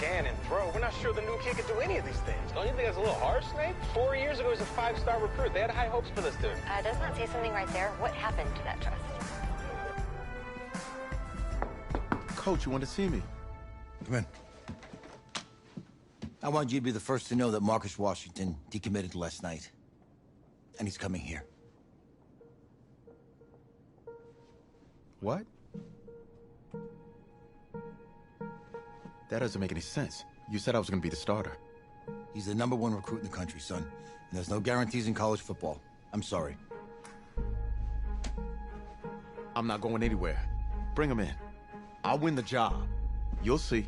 scan and throw. We're not sure the new kid can do any of these things. Don't you think that's a little harsh, Snape? 4 years ago, he was a 5-star recruit. They had high hopes for this dude. Does not say something right there. What happened to that trust? Coach, you want to see me? Come in. I want you to be the first to know that Marcus Washington decommitted last night. And he's coming here. What? That doesn't make any sense. You said I was going to be the starter. He's the #1 recruit in the country, son. And there's no guarantees in college football. I'm sorry. I'm not going anywhere. Bring him in. I'll win the job. You'll see.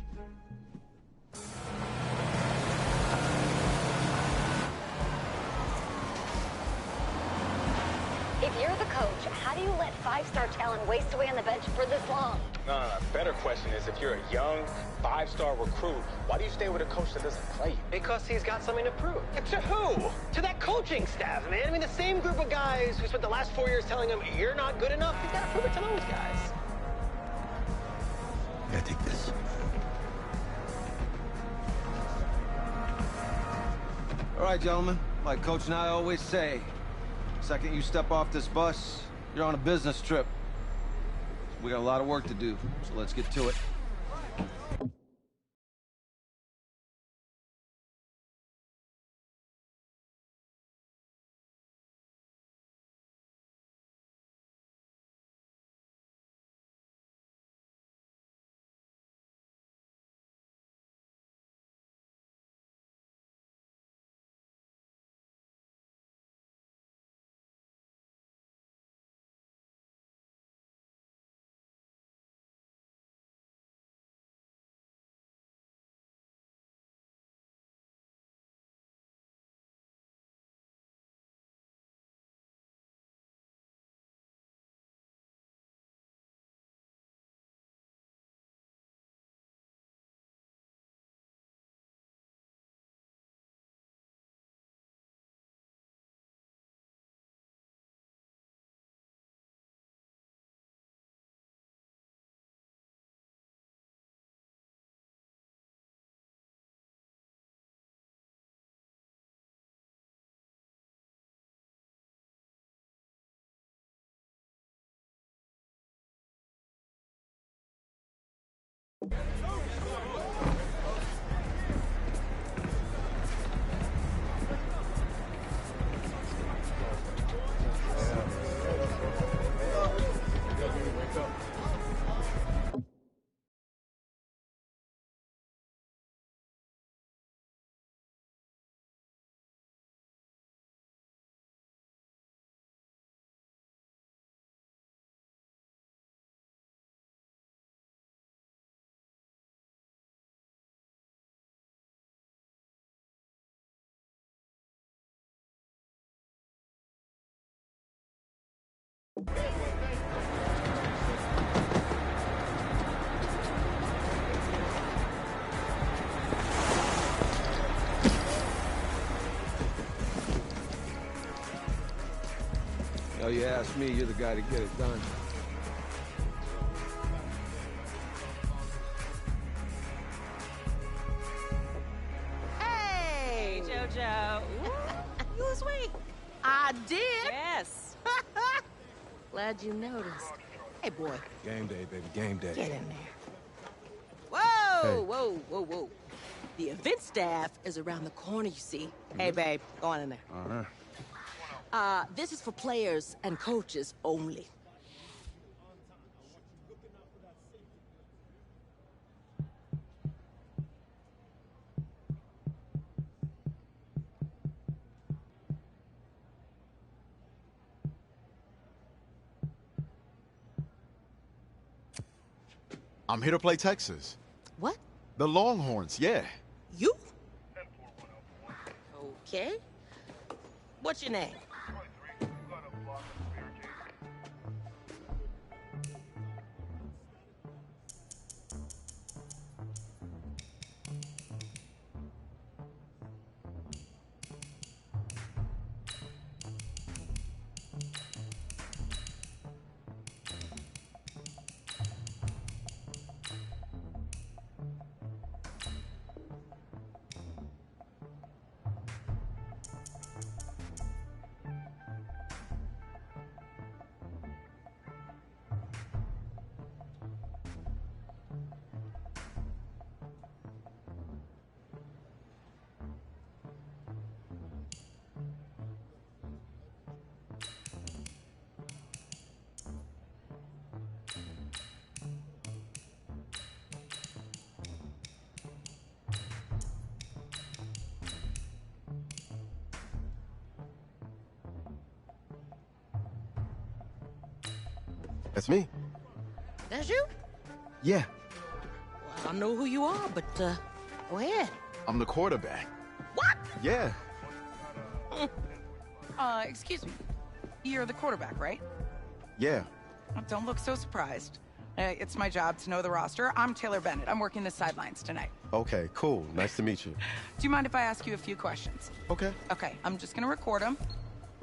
If you're the coach, how do you let 5-star talent waste away on the bench for this long? No. Better question is, if you're a young 5-star recruit, why do you stay with a coach that doesn't play you? Because he's got something to prove. To who? To that coaching staff, man. I mean, the same group of guys who spent the last 4 years telling him, you're not good enough, he's got to prove it to those guys. Yeah, take this. All right, gentlemen. Like Coach and I always say, second you step off this bus, you're on a business trip. We got a lot of work to do, so let's get to it. Oh, you ask me, you're the guy to get it done. Hey, JoJo. Ooh, you was awake. I did. Yes. Glad you noticed. Hey, boy. Game day, baby, game day. Get in there. Whoa, whoa, whoa, whoa. The event staff is around the corner, you see. Hey, babe, go on in there. All right. This is for players and coaches only. I'm here to play Texas. What? The Longhorns, yeah. You? Okay. What's your name? That's me. That's you? Yeah. Well, I don't know who you are, but, go ahead. I'm the quarterback. What? Yeah. Excuse me. You're the quarterback, right? Yeah. Don't look so surprised. It's my job to know the roster. I'm Taylor Bennett. I'm working the sidelines tonight. Okay, cool. Nice to meet you. Do you mind if I ask you a few questions? Okay. Okay, I'm just gonna record them.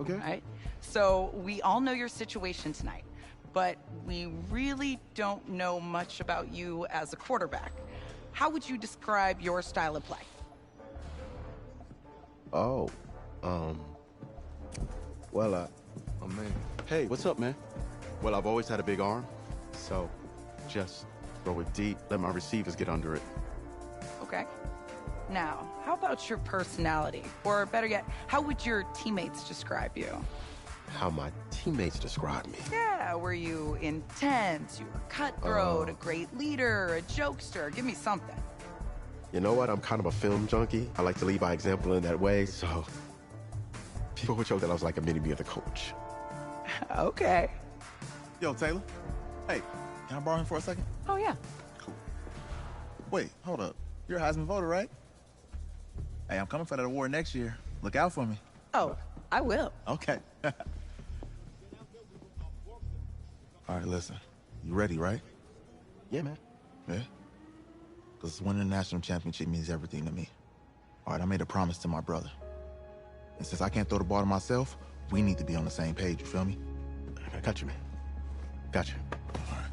Okay. All right? So, we all know your situation tonight, but we really don't know much about you as a quarterback. How would you describe your style of play? Oh, well, Oh, man. Hey, what's up, man? Well, I've always had a big arm, so just throw it deep, let my receivers get under it. Okay. Now, how about your personality? Or better yet, how would your teammates describe you? how my teammates describe me. Yeah, were you intense? You were cutthroat, a great leader, a jokester? Give me something. You know what? I'm kind of a film junkie. I like to lead by example in that way, so people would joke that I was like a mini-me of the coach. Okay. Yo, Taylor. Hey, can I borrow him for a second? Oh, yeah. Cool. Wait, hold up. You're a Heisman voter, right? Hey, I'm coming for that award next year. Look out for me. Oh, I will. Okay. All right, listen. You ready, right? Yeah, man. Yeah? Because winning the national championship means everything to me. All right, I made a promise to my brother. And since I can't throw the ball to myself, we need to be on the same page, you feel me? I got you, man. Got you. All right.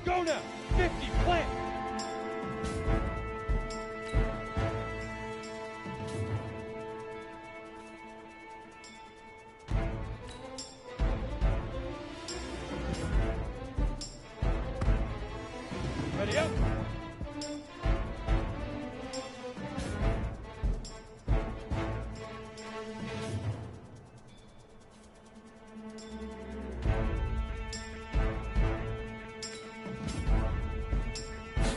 Go now! 50, plant! Ready up!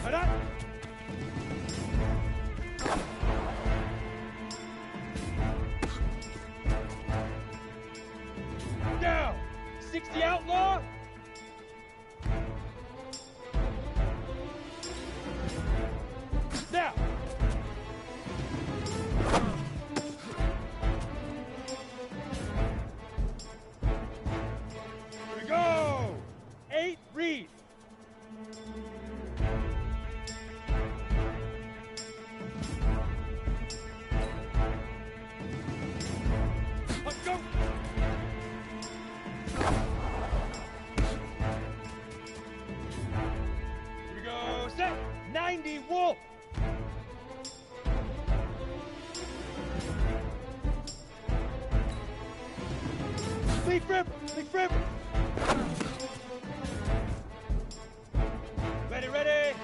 Head up! Down! 60 outlaw! Now! Here we go! 8, read! Let's go! Here we go, set! 90, wolf! Leaf river! Leaf river! Ready, ready!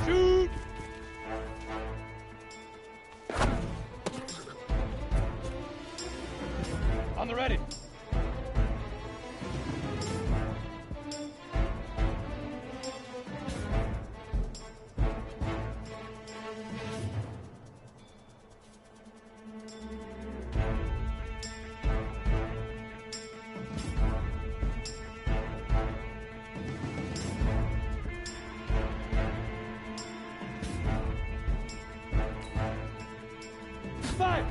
Shoot! On the ready. Five,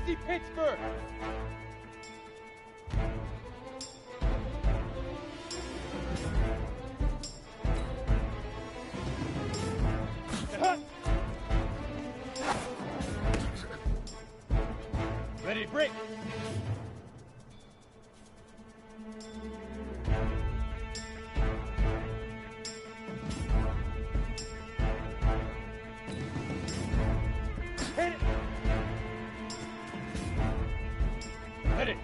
Easy, Pittsburgh! Ready to break! Hit it! Hit it!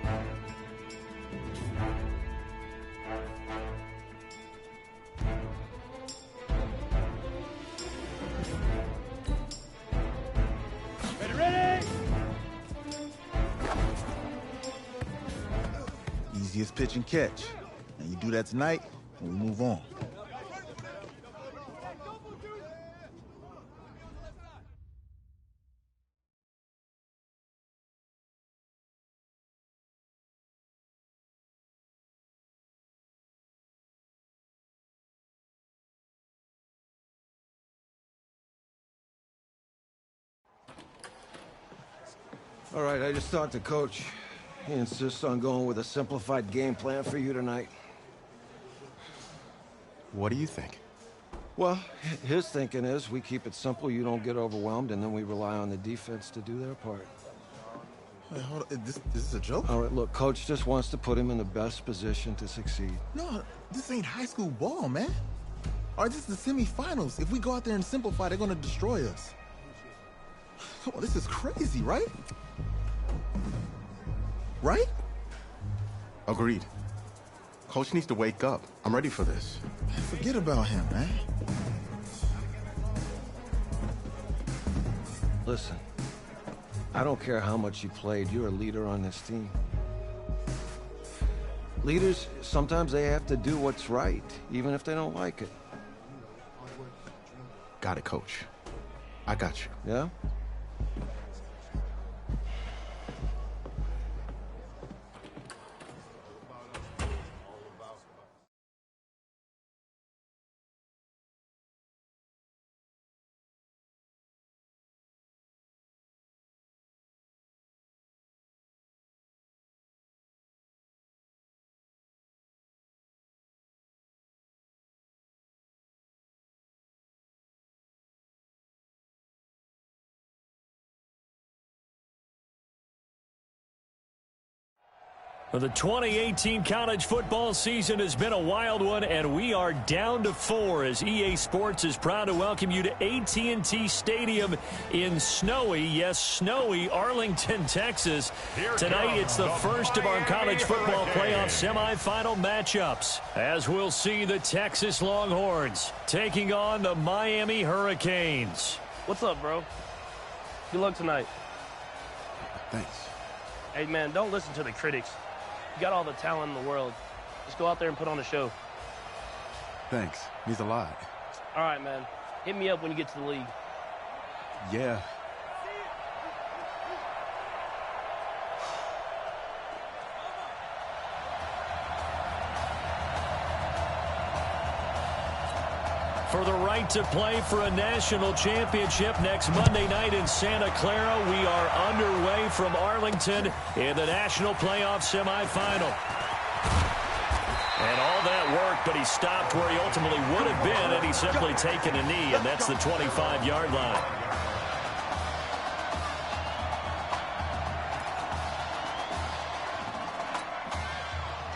Ready! Easiest pitch and catch. And you do that tonight, and we move on. All right, I just talked to Coach. He insists on going with a simplified game plan for you tonight. What do you think? Well, his thinking is we keep it simple, you don't get overwhelmed, and then we rely on the defense to do their part. Hey, hold on. Is this a joke? All right, look, Coach just wants to put him in the best position to succeed. No, this ain't high school ball, man. All right, this is the semifinals. If we go out there and simplify, they're gonna destroy us. Come on, this is crazy, right? Right? Agreed. Coach needs to wake up. I'm ready for this. Forget about him, man. Listen, I don't care how much you played, you're a leader on this team. Leaders, sometimes they have to do what's right, even if they don't like it. Got it, Coach. I got you. Yeah? Well, the 2018 college football season has been a wild one, and we are down to 4 as EA Sports is proud to welcome you to AT&T Stadium in snowy, yes, snowy Arlington, Texas. Tonight, it's the first of our college football playoff semifinal matchups, as we'll see the Texas Longhorns taking on the Miami Hurricanes. What's up, bro? Good luck tonight. Thanks. Hey, man, don't listen to the critics. You got all the talent in the world. Just go out there and put on a show. Thanks. Means a lot. All right, man. Hit me up when you get to the league. Yeah. For the right to play for a national championship next Monday night in Santa Clara, we are underway from Arlington in the national playoff semifinal. And all that worked, but he stopped where he ultimately would have been had he simply taken a knee, and that's the 25-yard line.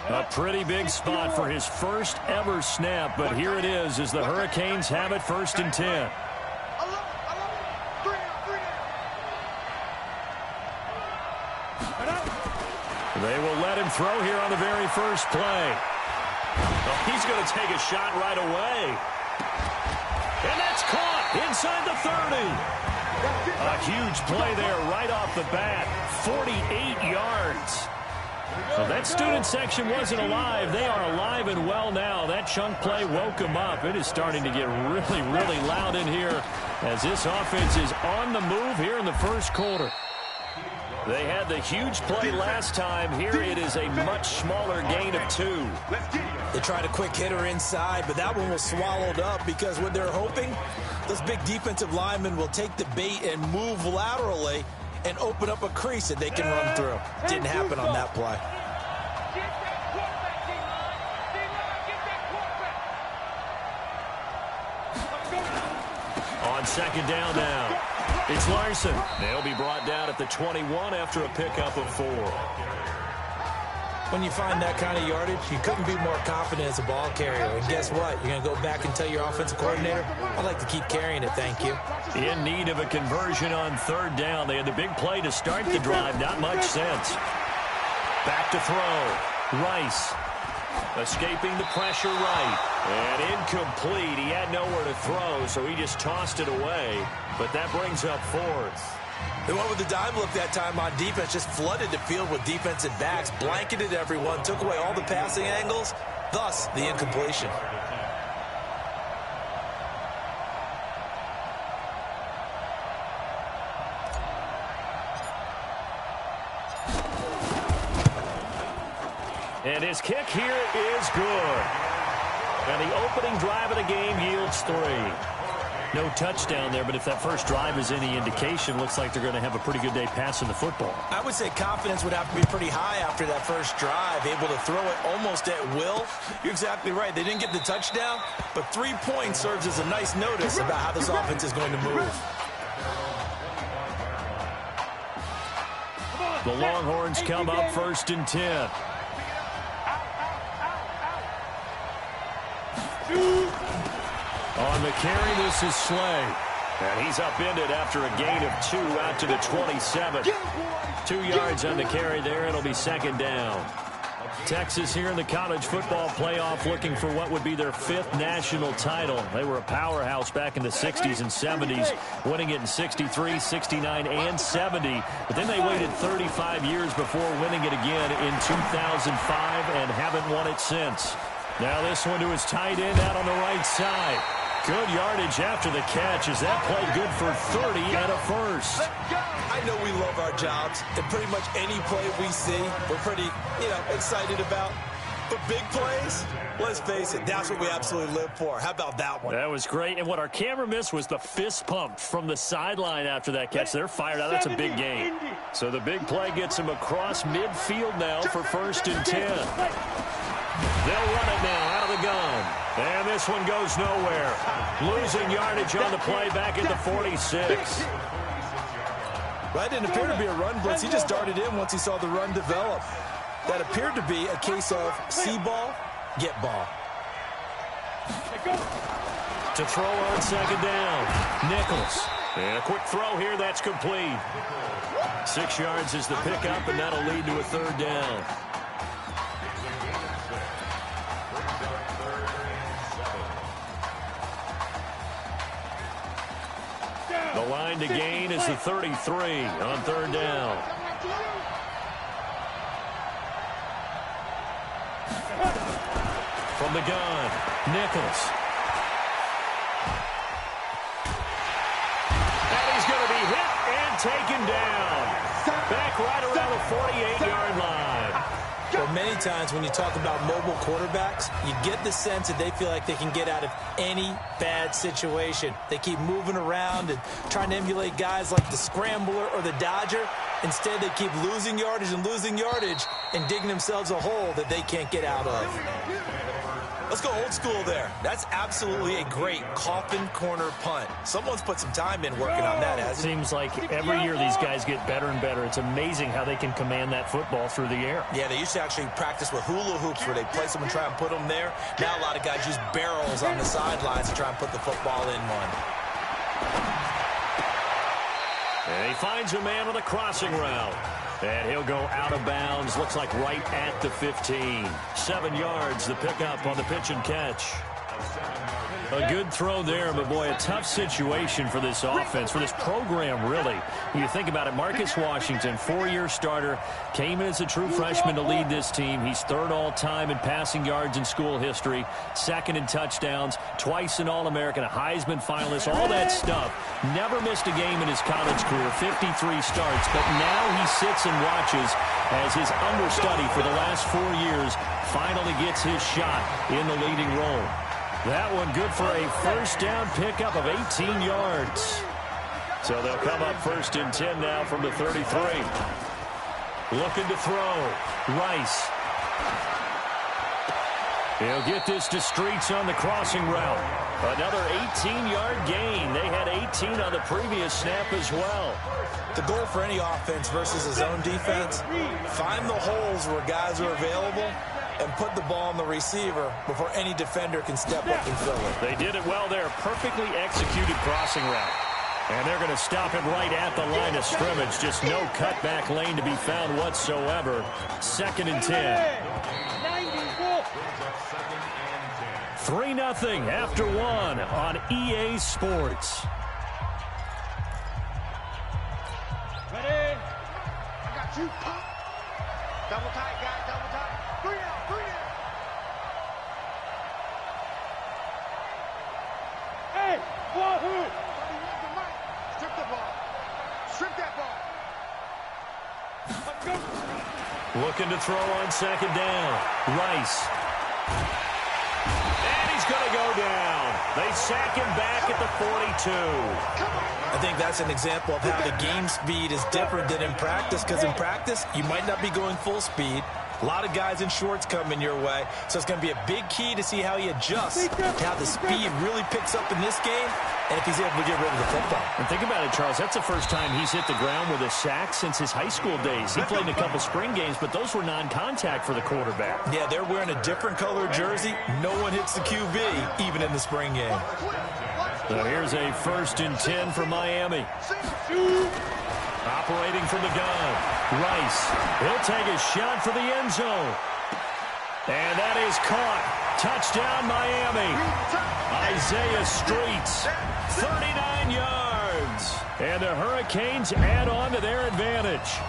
A pretty big spot for his first ever snap, but here it is as the Hurricanes have it 1st and 10. They will let him throw here on the very first play. Oh, he's going to take a shot right away. And that's caught inside the 30. A huge play there right off the bat. 48 yards. So that student section wasn't alive. They are alive and well now. That chunk play woke them up. It is starting to get really, really loud in here as this offense is on the move here in the first quarter. They had the huge play last time. Here it is a much smaller gain of 2. They tried a quick hitter inside, but that one was swallowed up because what they're hoping, those big defensive linemen will take the bait and move laterally. and open up a crease that they can run through. Didn't happen on that play. On second down now, it's Larson. They'll be brought down at the 21 after a pickup of 4. When you find that kind of yardage, you couldn't be more confident as a ball carrier. And guess what? You're going to go back and tell your offensive coordinator, I'd like to keep carrying it, thank you. In need of a conversion on third down. They had the big play to start the drive. Not much sense. Back to throw. Rice. Escaping the pressure right. And incomplete. He had nowhere to throw, so he just tossed it away. But that brings up 4th. They went with the dime look that time on defense, just flooded the field with defensive backs, blanketed everyone, took away all the passing angles, thus the incompletion. And his kick here is good. And the opening drive of the game yields 3. No touchdown there, but if that first drive is any indication, looks like they're going to have a pretty good day passing the football. I would say confidence would have to be pretty high after that first drive, able to throw it almost at will. You're exactly right. They didn't get the touchdown, but 3 points serves as a nice notice about how this offense is going to move. The Longhorns come up 1st and 10. On the carry, this is Slay. And he's upended after a gain of 2 out to the 27. 2 yards on the carry there. It'll be second down. Texas here in the college football playoff looking for what would be their 5th national title. They were a powerhouse back in the 60s and 70s, winning it in 63, 69, and 70. But then they waited 35 years before winning it again in 2005 and haven't won it since. Now this one to his tight end out on the right side. Good yardage after the catch. Is that play good for 30 and a first? I know we love our jobs, and pretty much any play we see, we're pretty, excited about. But big plays, let's face it, that's what we absolutely live for. How about that one? That was great. And what our camera missed was the fist pump from the sideline after that catch. They're fired out. That's a big gain. So the big play gets him across midfield now for 1st and 10. They'll run it now out of the gun. And this one goes nowhere. Losing yardage on the play back at the 46. Well, that didn't appear to be a run blitz. He just darted in once he saw the run develop. That appeared to be a case of see ball, get ball. To throw on second down. Nichols. And a quick throw here. That's complete. 6 yards is the pickup, and that'll lead to a 3rd down. The line to gain is the 33 on 3rd down. From the gun, Nichols. And he's going to be hit and taken down. Back right around the 48-yard line. Well, many times when you talk about mobile quarterbacks, you get the sense that they feel like they can get out of any bad situation. They keep moving around and trying to emulate guys like the scrambler or the dodger. Instead, they keep losing yardage and digging themselves a hole that they can't get out of. Let's go old school there. That's absolutely a great coffin corner punt. Someone's put some time in working on that, hasn't it? Seems like every year these guys get better and better. It's amazing how they can command that football through the air. Yeah, they used to actually practice with hula hoops where they place them and try and put them there. Now a lot of guys use barrels on the sidelines to try and put the football in one. And he finds a man on a crossing route. And he'll go out of bounds, looks like right at the 15. 7 yards, the pickup on the pitch and catch. A good throw there, but boy, a tough situation for this offense, for this program, really. When you think about it, Marcus Washington, 4-year starter, came in as a true freshman to lead this team. He's 3rd all-time in passing yards in school history, 2nd in touchdowns, twice an All-American, a Heisman finalist, all that stuff. Never missed a game in his college career, 53 starts, but now he sits and watches as his understudy for the last 4 years finally gets his shot in the leading role. That one good for a first down pickup of 18 yards. So they'll come up 1st and 10 now from the 33. Looking to throw. Rice. He'll get this to Streets on the crossing route. Another 18-yard gain. They had 18 on the previous snap as well. The goal for any offense versus a zone defense, find the holes where guys are available and put the ball on the receiver before any defender can step up and fill it. They did it well there. Perfectly executed crossing route. And they're going to stop it right at the line of scrimmage. Just no cutback lane to be found whatsoever. 2nd and 10. 3-0 after 1 on EA Sports. Ready? I got you. Double tight, guys. Double tight. 3 out. 3 out. Hey, Wahoo! Strip the ball. Strip that ball. Let's go. Looking to throw on 2nd down. Rice. And he's going to go down. They sack him back at the 42. I think that's an example of how the game speed is different than in practice, because in practice, you might not be going full speed. A lot of guys in shorts coming your way, so it's going to be a big key to see how he adjusts to how the speed really picks up in this game and if he's able to get rid of the football. And think about it, Charles. That's the first time he's hit the ground with a sack since his high school days. He played in a couple spring games, but those were non-contact for the quarterback. Yeah, they're wearing a different color jersey. No one hits the QB, even in the spring game. So here's a 1st and 10 for Miami. Operating from the gun. Rice. He'll take a shot for the end zone. And that is caught. Touchdown, Miami. Isaiah Streets. 39 yards. And the Hurricanes add on to their advantage.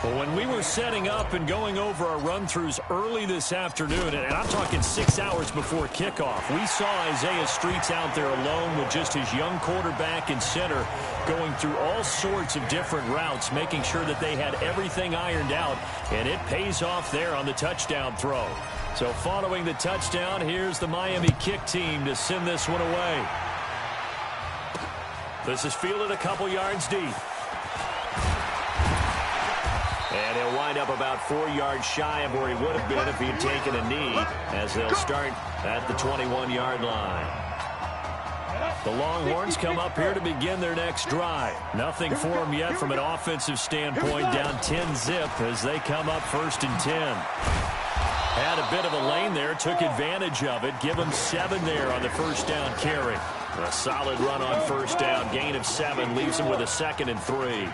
Well, when we were setting up and going over our run-throughs early this afternoon, and I'm talking 6 hours before kickoff, we saw Isaiah Streets out there alone with just his young quarterback and center going through all sorts of different routes, making sure that they had everything ironed out, and it pays off there on the touchdown throw. So following the touchdown, here's the Miami kick team to send this one away. This is fielded a couple yards deep. And he'll wind up about 4 yards shy of where he would have been if he had taken a knee, as they'll start at the 21-yard line. The Longhorns come up here to begin their next drive. Nothing for them yet from an offensive standpoint, down 10-zip as they come up 1st and 10. Had a bit of a lane there, took advantage of it. Give them 7 there on the 1st down carry. A solid run on 1st down, gain of 7, leaves them with a 2nd and 3.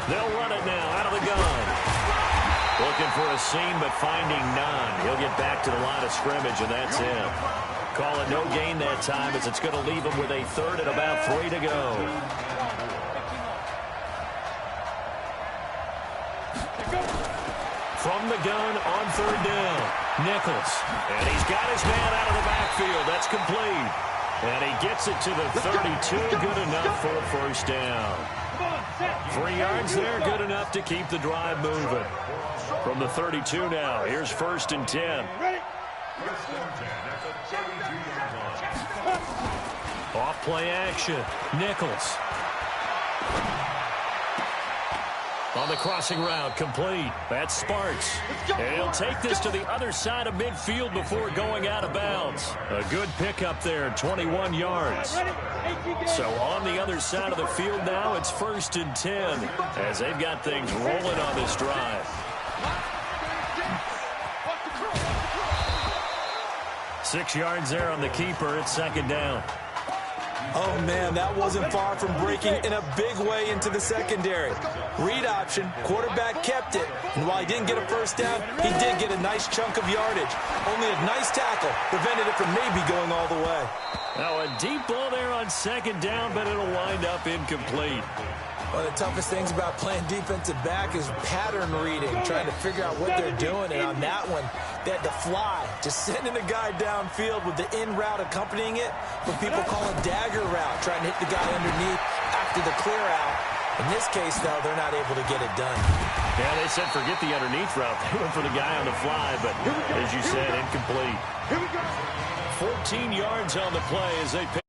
They'll run it now out of the gun. Looking for a seam, but finding none. He'll get back to the line of scrimmage, and that's it. Call it no gain that time, as it's going to leave him with a 3rd and about 3 to go. From the gun on 3rd down, Nichols. And he's got his man out of the backfield. That's complete. And he gets it to the 32. Good enough for a 1st down. 3 yards there, good enough to keep the drive moving. From the 32 now, here's 1st and 10. Off play action, Nichols. On the crossing route, complete. That's Sparks. And he'll take this to the other side of midfield before going out of bounds. A good pickup there, 21 yards. So on the other side of the field now, it's 1st and 10 as they've got things rolling on this drive. 6 yards there on the keeper. It's 2nd down. Oh, man, that wasn't far from breaking in a big way into the secondary. Read option, quarterback kept it, and while he didn't get a 1st down, he did get a nice chunk of yardage. Only a nice tackle prevented it from maybe going all the way. Now a deep ball there on 2nd down, but it'll wind up incomplete. One of the toughest things about playing defensive back is pattern reading, trying to figure out what they're doing. And on that one, they had to fly, just sending a guy downfield with the in route accompanying it, what people call a dagger route, trying to hit the guy underneath after the clear out. In this case, though, they're not able to get it done. Yeah, they said forget the underneath route. They went for the guy on the fly, but as you said, incomplete. 14 yards on the play as they pick.